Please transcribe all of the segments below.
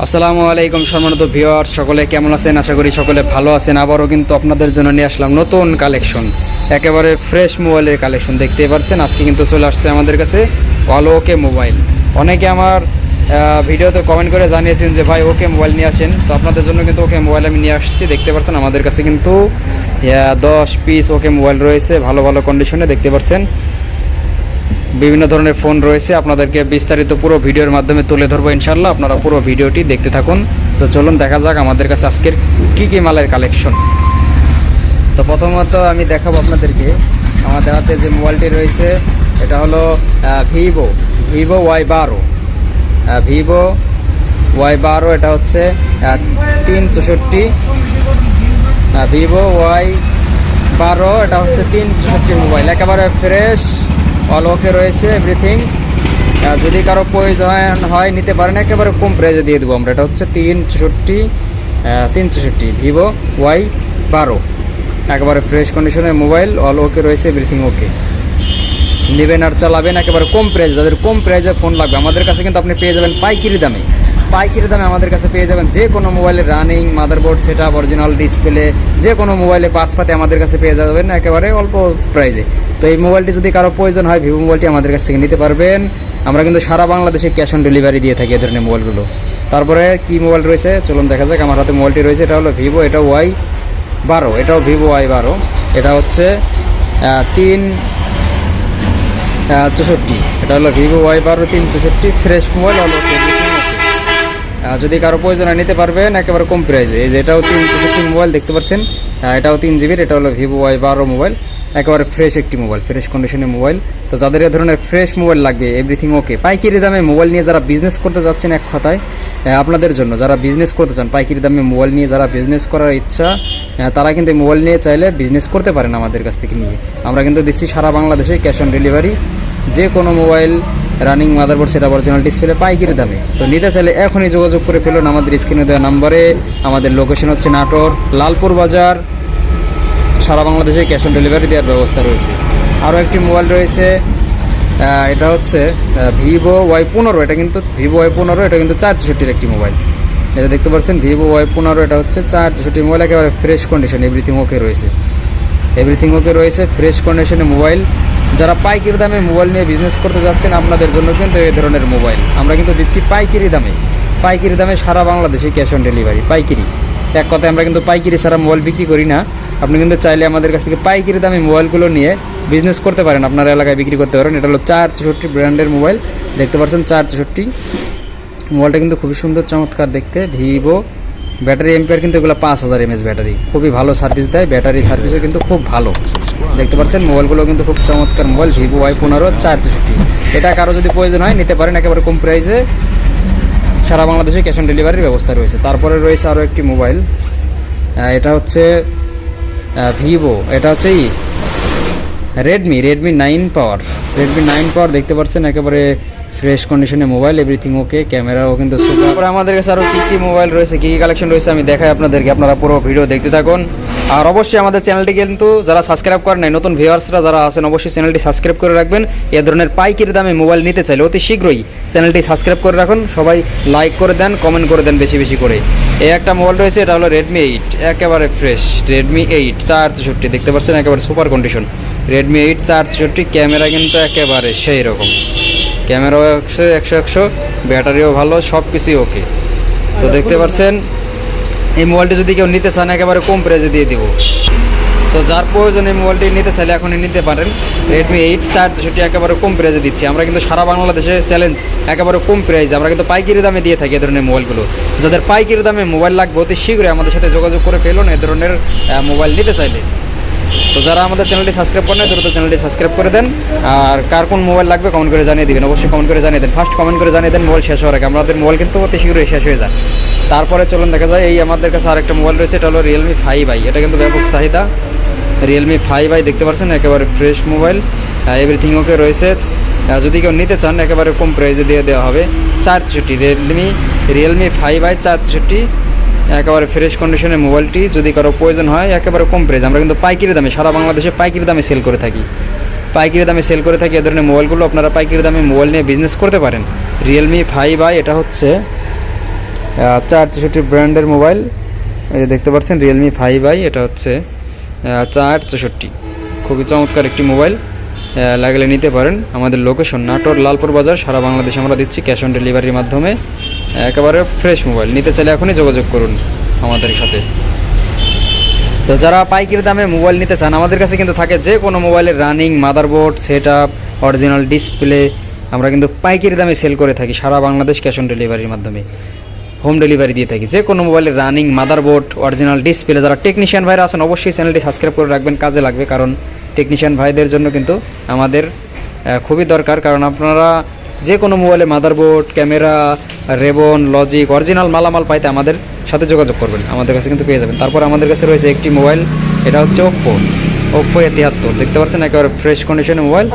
আসসালামু আলাইকুম সম্মানিত ভিউয়ার, সকলে কেমন আছেন? আশা করি সকলে ভালো আছেন। আবারও কিন্তু আপনাদের জন্য নিয়ে আসলাম নতুন কালেকশন, একেবারে ফ্রেশ মোবাইলের কালেকশন। দেখতেই পাচ্ছেন আজকে কিন্তু চলে আসছে আমাদের কাছে অল ওকে মোবাইল। অনেকে আমার ভিডিওতে কমেন্ট করে জানিয়েছেন যে ভাই ওকে মোবাইল নিয়ে আসেন, তো আপনাদের জন্য কিন্তু ওকে মোবাইল আমি নিয়ে আসছি। দেখতে পাচ্ছেন আমাদের কাছে কিন্তু 10 পিস ওকে মোবাইল রয়েছে, ভালো ভালো কন্ডিশনে। দেখতে পাচ্ছেন বিভিন্ন ধরনের ফোন রয়েছে, আপনাদেরকে বিস্তারিত পুরো ভিডিওর মাধ্যমে তুলে ধরবো ইনশাল্লাহ। আপনারা পুরো ভিডিওটি দেখতে থাকুন। তো চলুন দেখা যাক আমাদের কাছে আজকের কী মালের কালেকশন। তো প্রথমত আমি দেখাবো আপনাদেরকে আমাদের হাতে যে মোবাইলটি রয়েছে, এটা হলো ভিভো Y12। ভিভো Y12, এটা হচ্ছে 364। ভিভো Y12, এটা হচ্ছে 364 মোবাইল, একেবারে ফ্রেশ, অল ওকে রয়েছে এভরিথিং। যদি কারো প্রয়োজন হয় নিতে পারেন, একেবারে কম প্রাইজে দিয়ে দেবো আমরা। এটা হচ্ছে 364 ভিভো Y12, একেবারে ফ্রেশ কন্ডিশনের মোবাইল, অল ওকে রয়েছে, এভরিথিং ওকে। নেবেন আর চালাবেন একেবারে কম প্রাইজে। যাদের কম প্রাইজে ফোন লাগবে আমাদের কাছে কিন্তু আপনি পেয়ে যাবেন পাইকারি দামে আমাদের কাছে পেয়ে যাবেন। যে কোনো মোবাইলের রানিং মাদারবোর্ড, সেটা অরিজিনাল ডিসপ্লে, যে কোনো মোবাইলে পার্টস পাতি আমাদের কাছে পেয়ে যাবেন একেবারে অল্প প্রাইজে। তো এই মোবাইলটি যদি কারো প্রয়োজন হয়, ভিভো মোবাইলটি আমাদের কাছ থেকে নিতে পারবেন। আমরা কিন্তু সারা বাংলাদেশে ক্যাশ অন ডেলিভারি দিয়ে থাকি এ ধরনের মোবাইলগুলো। তারপরে কি মোবাইল রয়েছে চলুন দেখা যাক। আমার হাতে মোবাইলটি রয়েছে, এটা হলো ভিভো, এটা Y12, এটাও ভিভো Y12। এটা হচ্ছে 364, এটা হলো Vivo Y12 364, fresh mobile, all ওকে। যদি কারো প্রয়োজন হয় নিতে পারবেন একেবারে কম প্রাইসে। এই যে এটাও 364 মোবাইল, দেখতে পাচ্ছেন, এটাও 3GB। এটা হলো ভিভো Y12 মোবাইল, একেবারে ফ্রেশ একটি মোবাইল, ফ্রেশ কন্ডিশনের মোবাইল। তো যাদের এ ধরনের ফ্রেশ মোবাইল লাগবে, এভরিথিং ওকে, পাইকারি দামে মোবাইল নিয়ে যারা বিজনেস করতে যাচ্ছেন, এক কথায় আপনাদের জন্য যারা বিজনেস করতে চান, পাইকারি দামে মোবাইল নিয়ে যারা বিজনেস করার ইচ্ছা, তারা কিন্তু মোবাইল নিয়ে চাইলে বিজনেস করতে পারেন আমাদের কাছ থেকে নিয়ে। আমরা কিন্তু দিচ্ছি সারা বাংলাদেশে ক্যাশ অন ডেলিভারি, যে কোনো মোবাইল রানিং মাদারবোর্ড, সেটা অরিজিনাল ডিসপ্লে, পাইকারি দামে। তো নিতে চাইলে এখনই যোগাযোগ করে ফেলুন আমাদের স্ক্রিনে দেওয়া নাম্বারে। আমাদের লোকেশন হচ্ছে নাটোর লালপুর বাজার। সারা বাংলাদেশে ক্যাশ অন ডেলিভারি দেওয়ার ব্যবস্থা রয়েছে। আরও একটি মোবাইল রয়েছে, এটা হচ্ছে ভিভো Y15। এটা কিন্তু ভিভো Y15, এটা কিন্তু 464 একটি মোবাইল। এটা দেখতে পাচ্ছেন ভিভো Y15, এটা হচ্ছে 464 মোবাইল, একেবারে ফ্রেশ কন্ডিশন, এভরিথিং ওকে রয়েছে, ফ্রেশ কন্ডিশনের মোবাইল। যারা পাইকারি দামে মোবাইল নিয়ে বিজনেস করতে যাচ্ছেন, আপনাদের জন্য কিন্তু এই ধরনের মোবাইল আমরা কিন্তু দিচ্ছি পাইকারি দামে সারা বাংলাদেশে ক্যাশ অন ডেলিভারি, পাইকারি। এক কথায় আমরা কিন্তু পাইকারি ছাড়া মোবাইল বিক্রি করি না। আপনি কিন্তু চাইলে আমাদের কাছ থেকে পাইকারি দামে মোবাইলগুলো নিয়ে বিজনেস করতে পারেন, আপনার এলাকায় বিক্রি করতে পারেন। এটা হলো 464 ব্র্যান্ডের মোবাইল, দেখতে পাচ্ছেন 464 মোবাইলটা কিন্তু খুবই সুন্দর, চমৎকার দেখতে। ভিভো, ব্যাটারি এম্পিয়ার কিন্তু এগুলো 5000 mAh ব্যাটারি, খুবই ভালো সার্ভিস দেয়, ব্যাটারি সার্ভিসও কিন্তু খুব ভালো। দেখতে পাচ্ছেন মোবাইলগুলো কিন্তু খুব চমৎকার মোবাইল, ভিভো Y15 464। এটা কারো যদি প্রয়োজন হয় নিতে পারেন একেবারে কম প্রাইসে, সারা বাংলাদেশে ক্যাশ অন ডেলিভারির ব্যবস্থা রয়েছে। তারপরে রয়েছে আরও একটি মোবাইল, এটা হচ্ছে ভিভো, এটা হচ্ছে রেডমি 9 পাওয়ার, দেখতে পাচ্ছেন একেবারে ফ্রেশ কন্ডিশনে মোবাইল, এভরিথিং ওকে, ক্যামেরাও কিন্তু সুপার। তারপরে আমাদের কাছে আরও কী মোবাইল রয়েছে, কী কালেকশন রয়েছে আমি দেখাই আপনাদেরকে, আপনারা পুরো ভিডিও দেখতে থাকুন। আর অবশ্যই আমাদের চ্যানেলটি কিন্তু যারা সাবস্ক্রাইব করেন নাই, নতুন ভিউয়ার্সরা যারা আছেন, অবশ্যই চ্যানেলটি সাবস্ক্রাইব করে রাখবেন। এ ধরনের পাইকারি দামে মোবাইল নিতে চাইলে অতি শীঘ্রই চ্যানেলটি সাবস্ক্রাইব করে রাখুন। সবাই লাইক করে দেন, কমেন্ট করে দেন বেশি করে। এই একটা মোবাইল রয়েছে, এটা হলো রেডমি 8, একেবারে ফ্রেশ রেডমি 8 464, দেখতে পাচ্ছেন একেবারে সুপার কন্ডিশন, রেডমি 8 464। ক্যামেরা কিন্তু একেবারে সেই রকম, ক্যামেরাও 100, ব্যাটারিও ভালো, সব কিছুই ওকে। তো দেখতে পাচ্ছেন এই মোবাইলটি যদি কেউ নিতে চান একেবারে কম প্রাইসে দিয়ে দিব। তো যার প্রয়োজন এই মোবাইলটি নিতে চাইলে এখনই নিতে পারেন। রেডমি 8 464 একেবারে কম প্রাইসে দিচ্ছি আমরা, কিন্তু সারা বাংলাদেশে চ্যালেঞ্জ, একেবারে কম প্রাইসে আমরা কিন্তু পাইকারি দামে দিয়ে থাকি এ ধরনের মোবাইলগুলো। যাদের পাইকারি দামে মোবাইল লাগবে অতি শীঘ্রই আমাদের সাথে যোগাযোগ করে ফেলুন এ ধরনের মোবাইল নিতে চাইলে। তো যারা আমাদের চ্যানেলটি সাবস্ক্রাইব করেন দ্রুত চ্যানেলটি সাবস্ক্রাইব করে দেন। আর কার কোন মোবাইল লাগবে কমেন্ট করে জানিয়ে দিবেন, অবশ্যই কমেন্ট করে জানিয়ে দেন। ফার্স্ট কমেন্ট করে জানিয়ে দেন মোবাইল শেষ হওয়ার আগে, আমাদের মোবাইল কিন্তু অতি শীঘ্রই শেষ হয়ে যায়। তারপরে চলুন দেখা যায়, এই আমাদের কাছে আরেকটা মোবাইল রয়েছে, এটা হলো Realme 5i। এটা কিন্তু ব্যাপক চাহিদা, Realme 5i দেখতে পাচ্ছেন একেবারে ফ্রেশ মোবাইল, এভরিথিং ওকে রয়েছে। যদি কেউ নিতে চান একেবারে কম প্রাইসে দিয়ে দেওয়া হবে। 464 Realme 5i 464, একেবারে ফ্রেশ কন্ডিশনের মোবাইলটি যদি কারো প্রয়োজন হয় একেবারে কম প্রাইস। আমরা কিন্তু পাইকারি দামে সারা বাংলাদেশে পাইকারি দামে সেল করে থাকি, এ ধরনের মোবাইলগুলো আপনারা পাইকারি দামে মোবাইল নিয়ে বিজনেস করতে পারেন। Realme 5i, এটা হচ্ছে 464 ব্র্যান্ডের মোবাইল। এই যে দেখতে পাচ্ছেন Realme 5i, এটা হচ্ছে 464, খুবই চমৎকার একটি মোবাইল, লাগলে নিতে পারেন। আমাদের লোকেশন নাটোর লালপুর বাজার, সারা বাংলাদেশে আমরা দিচ্ছি ক্যাশ অন ডেলিভারির মাধ্যমে। একেবারে ফ্রেশ মোবাইল, নিতে চাইলে এখনই যোগাযোগ করুন আমাদের সাথে। তো যারা পাইকারি দামে মোবাইল নিতে চান, আমাদের কাছে কিন্তু থাকে যে কোনো মোবাইলের running motherboard, set up, original display, আমরা কিন্তু পাইকারি দামে সেল করে থাকি সারা বাংলাদেশ ক্যাশ অন ডেলিভারির মাধ্যমে, হোম ডেলিভারি দিয়ে থাকি। যে কোনো মোবাইলের রানিং মাদারবোর্ড, অরিজিনাল ডিসপ্লে, যারা টেকনিশিয়ান ভাইরা আছেন অবশ্যই চ্যানেলটি সাবস্ক্রাইব করে রাখবেন, কাজে লাগবে। কারণ টেকনিশিয়ান ভাইদের জন্য কিন্তু আমাদের খুবই দরকার, কারণ আপনারা যে কোনো মোবাইলে মাদারবোর্ড, ক্যামেরা, রেবন, লজিক, অরিজিনাল মালামাল পাইতে আমাদের সাথে যোগাযোগ করবেন, আমাদের কাছে কিন্তু পেয়ে যাবেন। তারপর আমাদের কাছে রয়েছে একটি মোবাইল, এটা হচ্ছে Oppo A73, দেখতে পাচ্ছেন একেবারে ফ্রেশ কন্ডিশনের মোবাইল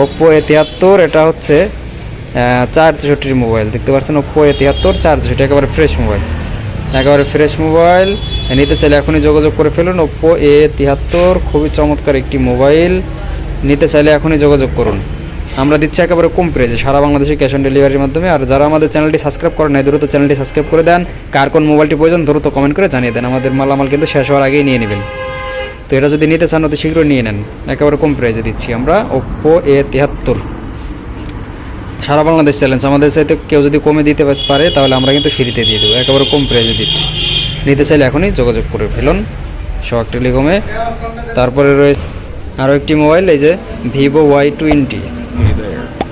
Oppo A73, এটা হচ্ছে 464 মোবাইল, দেখতে পাচ্ছেন Oppo A73 464, একেবারে ফ্রেশ মোবাইল, একেবারে ফ্রেশ মোবাইল। নিতে চাইলে এখনই যোগাযোগ করে ফেলুন। Oppo A73 খুবই চমৎকার একটি মোবাইল, নিতে চাইলে এখনই যোগাযোগ করুন। আমরা দিচ্ছি একেবারে কম প্রাইসে সারা বাংলাদেশে ক্যাশ অন ডেলিভারির মাধ্যমে। আর যারা আমাদের চ্যানেলটি সাবস্ক্রাইব করেন নাই, দ্রুত চ্যানেলটি সাবস্ক্রাইব করে দেন। কার কোন মোবাইলটি প্রয়োজন দ্রুত কমেন্ট করে জানিয়ে দেন, আমাদের মালামাল কিন্তু শেষ হওয়ার আগেই নিয়ে নেবেন। তো এটা যদি নিতে চান অতি শীঘ্রই নিয়ে নেন, একেবারে কম প্রাইসে দিচ্ছি আমরা Oppo A73, সারা বাংলাদেশ চ্যালেঞ্জ। আমাদের চাইতে কেউ যদি কমে দিতে পারে তাহলে আমরা কিন্তু ফ্রিতে দিয়ে দেবো, একেবারে কম প্রাইসে দিচ্ছি। নিতে চাইলে এখনই যোগাযোগ করে ফেলুন সোহাগ টেলিকমে। তারপরে রয়েছে আরও একটি মোবাইল, এই যে Vivo Y20,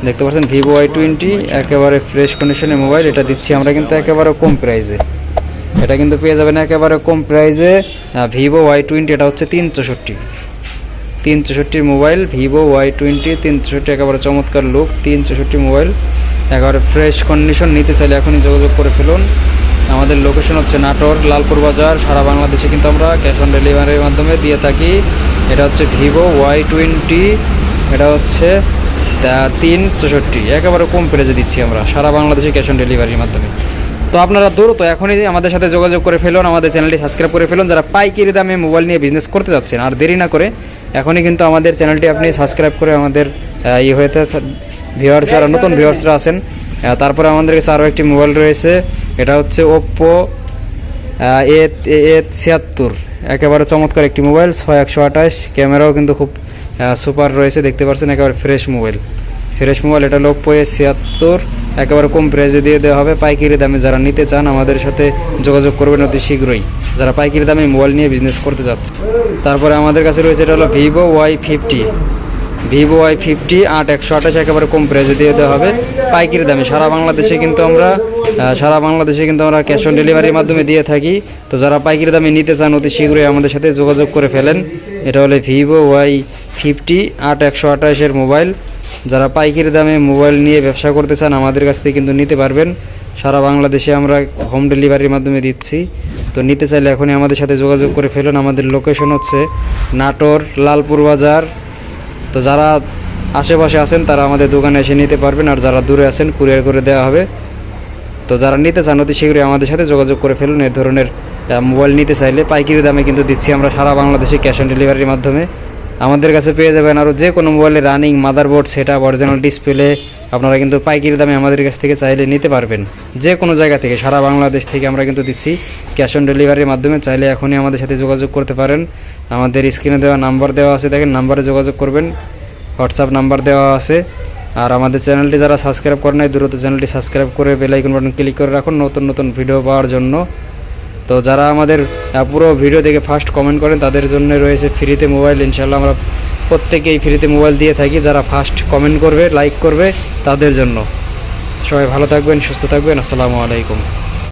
দেখতে পাচ্ছেন Vivo Y20, একেবারে ফ্রেশ কন্ডিশনের মোবাইল, এটা দিচ্ছি আমরা কিন্তু একেবারে কম প্রাইসে। এটা কিন্তু পেয়ে যাবেন একেবারে কম প্রাইসে Vivo Y20, এটা হচ্ছে 364 মোবাইল, Vivo Y20 364, একেবারে চমৎকার লুক 364 মোবাইল, একেবারে ফ্রেশ কন্ডিশন। নিতে চাইলে এখনই যোগাযোগ করে ফেলুন। আমাদের লোকেশন হচ্ছে নাটোর লালপুর বাজার, সারা বাংলাদেশে কিন্তু আমরা ক্যাশ অন ডেলিভারির মাধ্যমে দিয়ে থাকি। এটা হচ্ছে Vivo Y20, এটা হচ্ছে 364, একেবারে কম প্রাইসে দিচ্ছি আমরা সারা বাংলাদেশে ক্যাশ অন ডেলিভারির মাধ্যমে। তো আপনারা দ্রুত এখনই আমাদের সাথে যোগাযোগ করে ফেলুন, আমাদের চ্যানেলটি সাবস্ক্রাইব করে ফেলুন যারা পাইকারি দামে মোবাইল নিয়ে বিজনেস করতে যাচ্ছেন। আর দেরি না করে এখনই কিন্তু আমাদের চ্যানেলটি আপনি সাবস্ক্রাইব করে আমাদের ভিউয়ার্স, যারা নতুন ভিউয়ার্সরা আছেন। তারপরে আমাদের কাছে আরও একটি মোবাইল রয়েছে, এটা হচ্ছে Oppo A76, একেবারে চমৎকার একটি মোবাইল, 6128, ক্যামেরাও কিন্তু খুব সুপার রয়েছে, দেখতে পাচ্ছেন একেবারে ফ্রেশ মোবাইল। এটা হলো Oppo A76, একেবারে কম প্রাইসে দিয়ে দেওয়া হবে পাইকারি দামে। যারা নিতে চান আমাদের সাথে যোগাযোগ করবেন অতি শীঘ্রই, যারা পাইকারি দামে মোবাইল নিয়ে বিজনেস করতে যাচ্ছে। তারপরে আমাদের কাছে রয়েছে এটা হলো Vivo Y50, 8128, একেবারে কম প্রাইসে দিয়ে দেওয়া হবে পাইকারি দামে। সারা বাংলাদেশে কিন্তু আমরা ক্যাশ অন ডেলিভারির মাধ্যমে দিয়ে থাকি। তো যারা পাইকারি দামে নিতে চান অতি শীঘ্রই আমাদের সাথে যোগাযোগ করে ফেলেন। এটা হলো Vivo Y50 8128 মোবাইল। যারা পাইকারি দামে মোবাইল নিয়ে ব্যবসা করতে চান আমাদের কাছ থেকে কিন্তু নিতে পারবেন, সারা বাংলাদেশে আমরা হোম ডেলিভারির মাধ্যমে দিচ্ছি। তো নিতে চাইলে এখনই আমাদের সাথে যোগাযোগ করে ফেলুন। আমাদের লোকেশন হচ্ছে নাটোর লালপুর বাজার। তো যারা আশেপাশে আছেন তারা আমাদের দোকানে এসে নিতে পারবেন, আর যারা দূরে আছেন কুরিয়ার করে দেওয়া হবে। তো যারা নিতে চান অতি শীঘ্রই আমাদের সাথে যোগাযোগ করে ফেলুন। এই ধরনের মোবাইল নিতে চাইলে পাইকারি দামে কিন্তু দিচ্ছি আমরা সারা বাংলাদেশে ক্যাশ অন ডেলিভারির মাধ্যমে। আমাদের কাছে পেয়ে যাবেন আরও যে কোনো মোবাইলে running motherboard, set up, original display, আপনারা কিন্তু পাইকারি দামে আমাদের কাছ থেকে চাইলে নিতে পারবেন। যে কোনো জায়গা থেকে সারা বাংলাদেশ থেকে আমরা কিন্তু দিচ্ছি ক্যাশ অন ডেলিভারির মাধ্যমে। চাইলে এখনই আমাদের সাথে যোগাযোগ করতে পারেন। আমাদের স্ক্রিনে দেওয়া নাম্বার দেওয়া আছে, দেখেন নাম্বারে যোগাযোগ করবেন, হোয়াটসঅ্যাপ নাম্বার দেওয়া আছে। আর আমাদের চ্যানেলটি যারা সাবস্ক্রাইব করেন নাই দ্রুত চ্যানেলটি সাবস্ক্রাইব করে বেল আইকন বাটন ক্লিক করে রাখুন নতুন ভিডিও পাওয়ার জন্য। তো যারা আমাদের পুরো ভিডিও দেখে ফার্স্ট কমেন্ট করেন তাদের জন্য রয়েছে ফ্রিতে মোবাইল। ইনশাআল্লাহ আমরা প্রত্যেকেই ফ্রিতে মোবাইল দিয়ে থাকি, যারা ফার্স্ট কমেন্ট করবে, লাইক করবে তাদের জন্য। সবাই ভালো থাকবেন, সুস্থ থাকবেন। আসসালামু আলাইকুম।